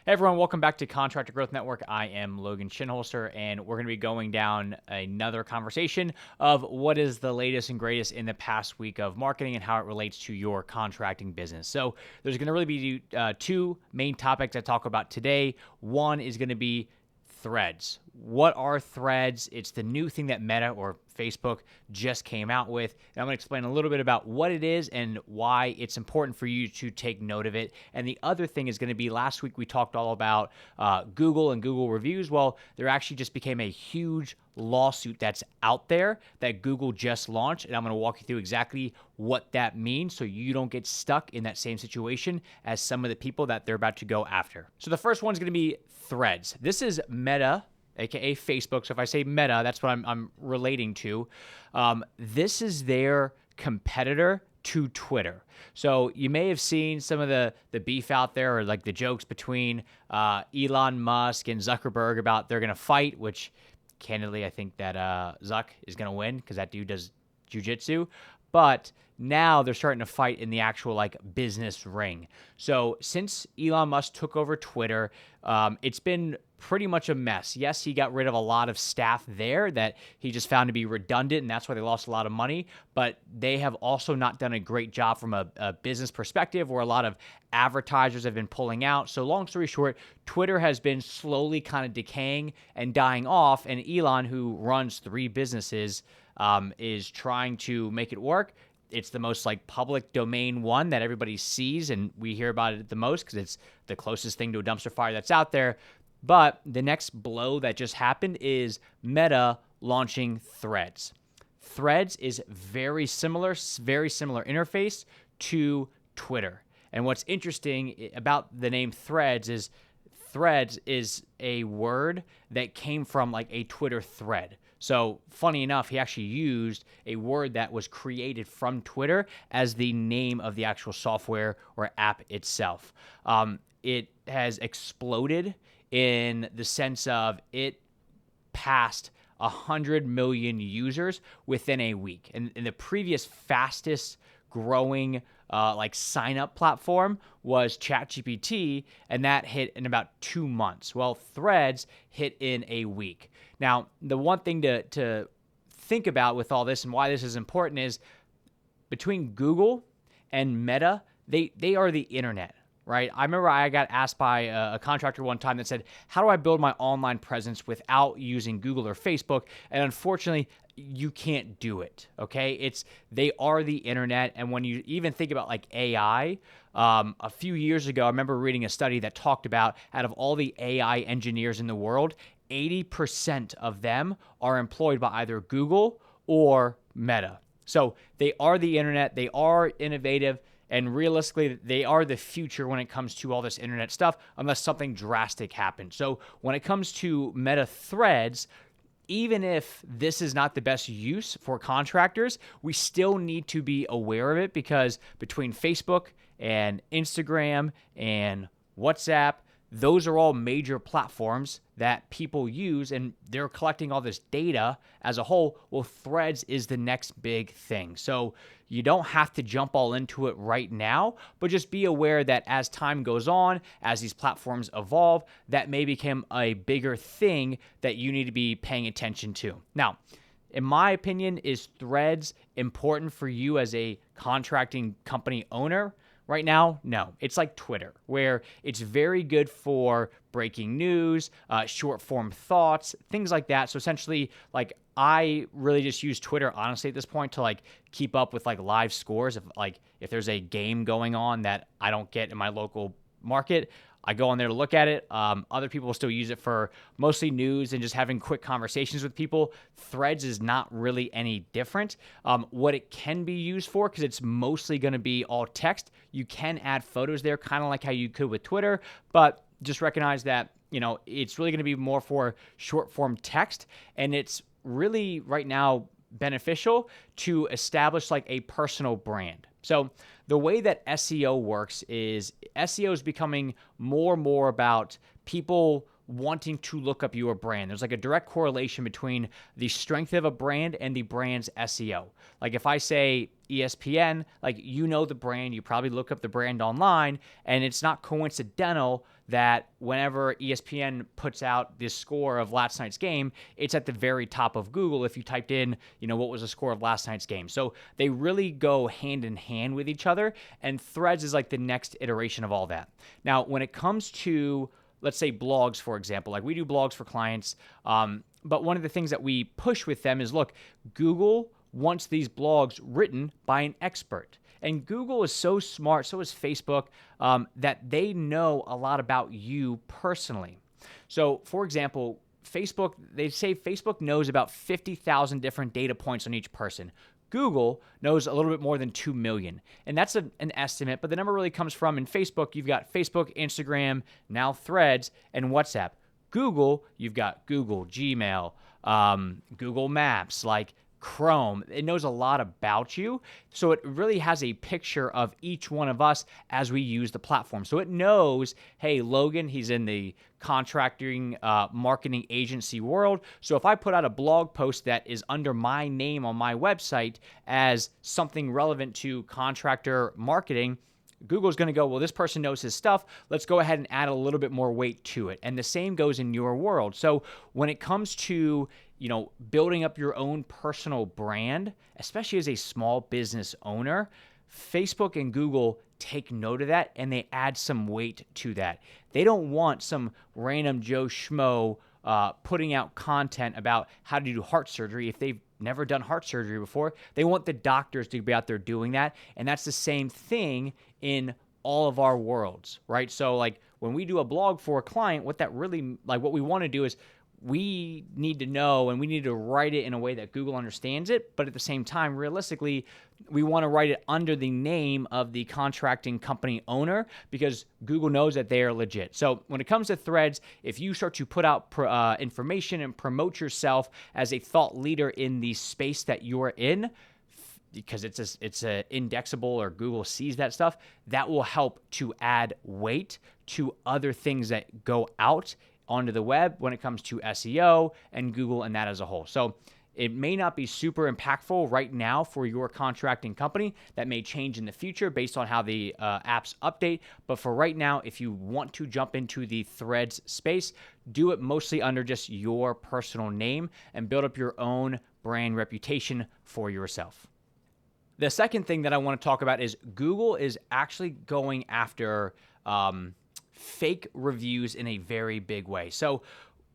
Hey everyone, welcome back to Contractor Growth Network. I am Logan Shinholser, and we're going to be going down another conversation of what is the latest and greatest in the past week of marketing and how it relates to your contracting business. So there's going to really be two main topics I talk about today. One is going to be threads. What are threads? It's the new thing that Meta or Facebook just came out with. And I'm going to explain a little bit about what it is and why it's important for you to take note of it. And the other thing is going to be, last week we talked all about Google and Google reviews. Well, there actually just became a huge lawsuit that's out there that Google just launched. And I'm going to walk you through exactly what that means so you don't get stuck in that same situation as some of the people that they're about to go after. So the first one's going to be threads. This is Meta, aka Facebook. So if I say Meta, that's what I'm relating to. This is their competitor to Twitter. So you may have seen some of the beef out there, or like the jokes between Elon Musk and Zuckerberg about they're going to fight, which candidly I think that Zuck is going to win because that dude does jujitsu. But now they're starting to fight in the actual like business ring. So since Elon Musk took over Twitter, it's been pretty much a mess. Yes, he got rid of a lot of staff there that he just found to be redundant, and that's why they lost a lot of money. But they have also not done a great job from a business perspective, where a lot of advertisers have been pulling out. So long story short, Twitter has been slowly kind of decaying and dying off, and Elon, who runs 3 businesses, is trying to make it work. It's the most like public domain one that everybody sees, and we hear about it the most because it's the closest thing to a dumpster fire that's out there. But the next blow that just happened is Meta launching Threads. Threads is very similar interface to Twitter. And what's interesting about the name Threads is a word that came from like a Twitter thread. So funny enough, he actually used a word that was created from Twitter as the name of the actual software or app itself. It has exploded in the sense of it passed 100 million users within a week. And the previous fastest growing like sign-up platform was ChatGPT, and that hit in about 2 months. Well, Threads hit in a week. Now, the one thing to think about with all this and why this is important is between Google and Meta, they are the internet, right? I remember I got asked by a contractor one time that said, how do I build my online presence without using Google or Facebook? And unfortunately, you can't do it, okay? They are the internet. And when you even think about like AI, a few years ago, I remember reading a study that talked about out of all the AI engineers in the world, 80% of them are employed by either Google or Meta. So they are the internet, they are innovative, and realistically, they are the future when it comes to all this internet stuff, unless something drastic happens. So when it comes to Meta Threads, even if this is not the best use for contractors, we still need to be aware of it, because between Facebook and Instagram and WhatsApp, those are all major platforms that people use, and they're collecting all this data as a whole. Well, Threads is the next big thing. So you don't have to jump all into it right now, but just be aware that as time goes on, as these platforms evolve, that may become a bigger thing that you need to be paying attention to. Now, in my opinion, is Threads important for you as a contracting company owner? Right now, no. It's like Twitter, where it's very good for breaking news, short form thoughts, things like that. So essentially, like, I really just use Twitter, honestly, at this point to like keep up with like live scores. If there's a game going on that I don't get in my local market, I go on there to look at it. Other people will still use it for mostly news and just having quick conversations with people. Threads is not really any different. What it can be used for, because it's mostly going to be all text, you can add photos there, kind of like how you could with Twitter, but just recognize that, it's really going to be more for short form text, and it's really right now beneficial to establish like a personal brand. So the way that SEO works is SEO is becoming more and more about people wanting to look up your brand. There's like a direct correlation between the strength of a brand and the brand's SEO. Like if I say ESPN, like the brand, you probably look up the brand online, and it's not coincidental that whenever ESPN puts out this score of last night's game, it's at the very top of Google if you typed in, what was the score of last night's game. So they really go hand in hand with each other, and Threads is like the next iteration of all that. Now, when it comes to, let's say, blogs, for example, like we do blogs for clients, but one of the things that we push with them is, look, Google wants these blogs written by an expert. And Google is so smart, so is Facebook, that they know a lot about you personally. So, for example, Facebook, they say Facebook knows about 50,000 different data points on each person. Google knows a little bit more than 2 million. And that's an estimate, but the number really comes from, in Facebook, you've got Facebook, Instagram, now Threads, and WhatsApp. Google, you've got Google, Gmail, Google Maps, like Chrome. It knows a lot about you. So it really has a picture of each one of us as we use the platform. So it knows, hey, Logan, he's in the contracting marketing agency world. So if I put out a blog post that is under my name on my website as something relevant to contractor marketing, Google's going to go, well, this person knows his stuff. Let's go ahead and add a little bit more weight to it. And the same goes in your world. So when it comes to, building up your own personal brand, especially as a small business owner, Facebook and Google take note of that and they add some weight to that. They don't want some random Joe Schmo putting out content about how to do heart surgery if they've never done heart surgery before. They want the doctors to be out there doing that. And that's the same thing in all of our worlds, right? So like when we do a blog for a client, what we want to do is we need to know and we need to write it in a way that Google understands it. But at the same time, realistically, we want to write it under the name of the contracting company owner because Google knows that they are legit. So when it comes to Threads, if you start to put out information and promote yourself as a thought leader in the space that you're in, because it's a indexable or Google sees that stuff, that will help to add weight to other things that go out onto the web when it comes to SEO and Google and that as a whole. So it may not be super impactful right now for your contracting company. That may change in the future based on how the apps update. But for right now, if you want to jump into the Threads space, do it mostly under just your personal name and build up your own brand reputation for yourself. The second thing that I want to talk about is Google is actually going after fake reviews in a very big way. So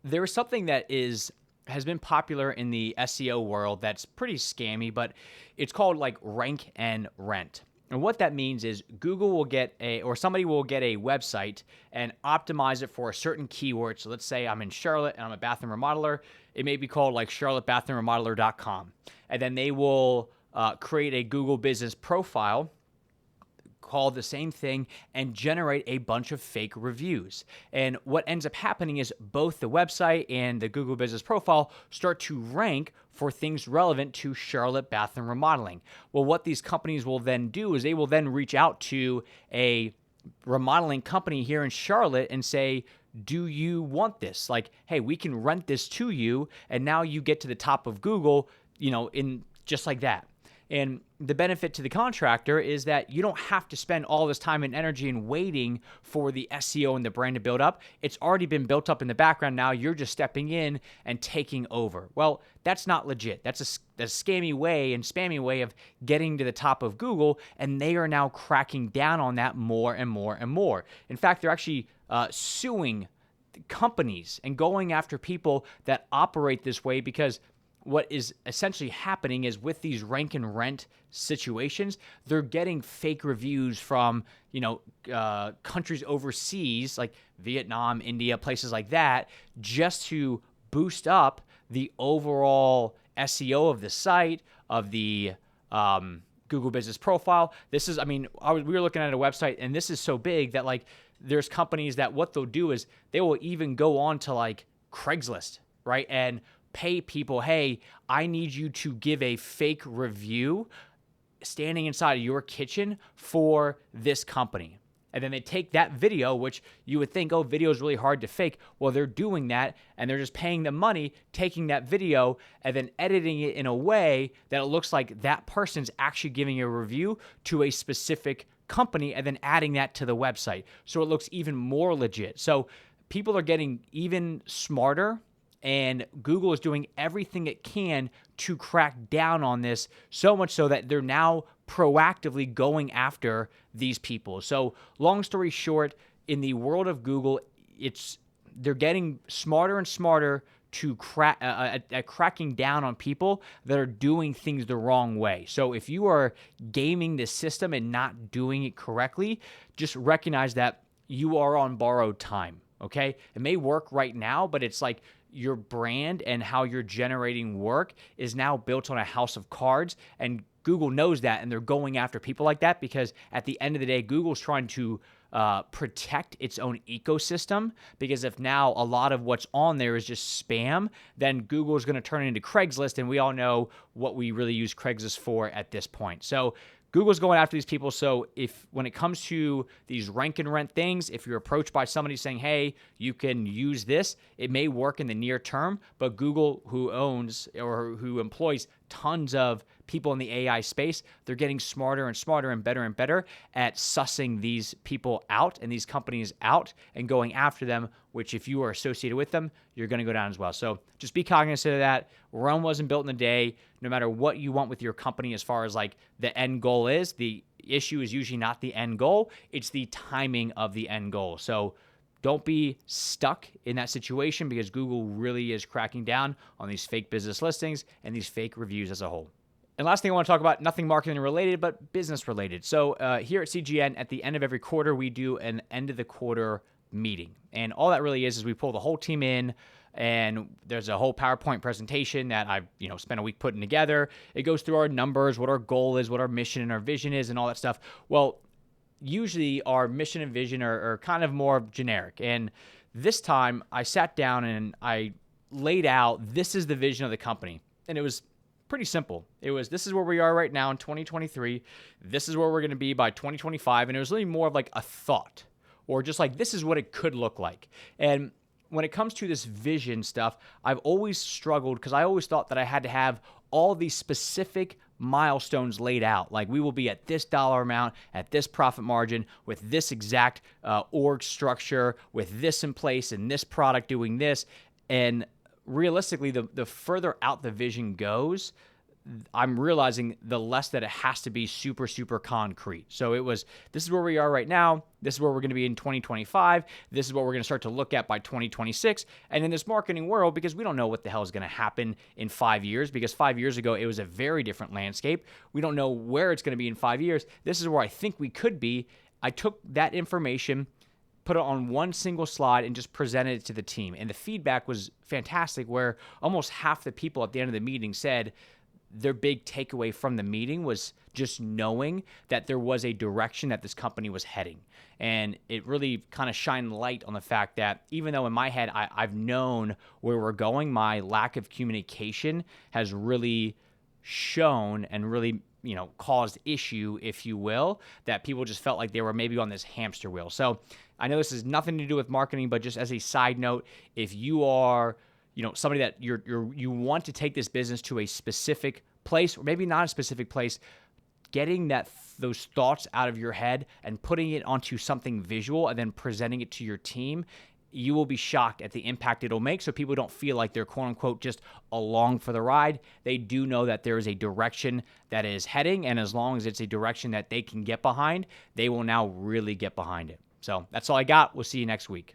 there is something that has been popular in the SEO world that's pretty scammy, but it's called like rank and rent. And what that means is Google will somebody will get a website and optimize it for a certain keyword. So let's say I'm in Charlotte and I'm a bathroom remodeler. It may be called like charlottebathroomremodeler.com. And then they will create a Google business profile called the same thing and generate a bunch of fake reviews. And what ends up happening is both the website and the Google business profile start to rank for things relevant to Charlotte bathroom remodeling. Well, what these companies will then do is they will then reach out to a remodeling company here in Charlotte and say, do you want this? Like, hey, we can rent this to you. And now you get to the top of Google, in just like that. And the benefit to the contractor is that you don't have to spend all this time and energy and waiting for the SEO and the brand to build up. It's already been built up in the background. Now you're just stepping in and taking over. Well, that's not legit. That's a scammy way and spammy way of getting to the top of Google, and they are now cracking down on that more and more and more. In fact, they're actually suing companies and going after people that operate this way because what is essentially happening is with these rank and rent situations, they're getting fake reviews from, countries overseas like Vietnam, India, places like that, just to boost up the overall SEO of the site, of the Google business profile. We were looking at a website and this is so big that like there's companies that what they'll do is they will even go on to like Craigslist, right? And pay people, hey, I need you to give a fake review standing inside of your kitchen for this company. And then they take that video, which you would think, oh, video is really hard to fake. Well, they're doing that, and they're just paying them money, taking that video, and then editing it in a way that it looks like that person's actually giving a review to a specific company and then adding that to the website so it looks even more legit. So people are getting even smarter, and Google is doing everything it can to crack down on this, so much so that they're now proactively going after these people. So long story short, in the world of Google, they're getting smarter and smarter to at cracking down on people that are doing things the wrong way. So if you are gaming the system and not doing it correctly, just recognize that you are on borrowed time, okay? It may work right now, but it's like your brand and how you're generating work is now built on a house of cards, and Google knows that, and they're going after people like that because at the end of the day, Google's trying to protect its own ecosystem, because if now a lot of what's on there is just spam, then Google is going to turn it into Craigslist, and we all know what we really use Craigslist for at this point. So Google's going after these people. So when it comes to these rank and rent things, if you're approached by somebody saying, hey, you can use this, it may work in the near term, but Google, who owns or who employs tons of people in the AI space, they're getting smarter and smarter and better at sussing these people out and these companies out and going after them, which if you are associated with them, you're going to go down as well. So just be cognizant of that. Rome wasn't built in a day. No matter what you want with your company as far as like the end goal is, the issue is usually not the end goal. It's the timing of the end goal. So don't be stuck in that situation, because Google really is cracking down on these fake business listings and these fake reviews as a whole. And last thing I want to talk about, nothing marketing related, but business related. So here at CGN, at the end of every quarter, we do an end of the quarter meeting. And all that really is we pull the whole team in, and there's a whole PowerPoint presentation that I've spent a week putting together. It goes through our numbers, what our goal is, what our mission and our vision is, and all that stuff. Well, usually our mission and vision are kind of more generic. And this time I sat down and I laid out, this is the vision of the company. And it was pretty simple. It was, this is where we are right now in 2023. This is where we're going to be by 2025. And it was really more of like a thought, or just like, this is what it could look like. And when it comes to this vision stuff, I've always struggled because I always thought that I had to have all these specific milestones laid out. Like, we will be at this dollar amount, at this profit margin, with this exact org structure, with this in place, and this product doing this. And realistically, the further out the vision goes, I'm realizing the less that it has to be super, super concrete. So it was, this is where we are right now. This is where we're going to be in 2025. This is what we're going to start to look at by 2026. And in this marketing world, because we don't know what the hell is going to happen in 5 years, because 5 years ago, it was a very different landscape. We don't know where it's going to be in 5 years. This is where I think we could be. I took that information, put it on one single slide, and just presented it to the team. And the feedback was fantastic, where almost half the people at the end of the meeting said their big takeaway from the meeting was just knowing that there was a direction that this company was heading. And it really kind of shined light on the fact that even though in my head I've known where we're going, my lack of communication has really shown and really caused issue, if you will, that people just felt like they were maybe on this hamster wheel. So I know this has nothing to do with marketing, but just as a side note, if you are somebody that you want to take this business to a specific place, or maybe not a specific place, getting those thoughts out of your head and putting it onto something visual and then presenting it to your team, you will be shocked at the impact it'll make, so people don't feel like they're quote unquote just along for the ride. They do know that there is a direction that is heading, and as long as it's a direction that they can get behind, they will now really get behind it. So that's all I got. We'll see you next week.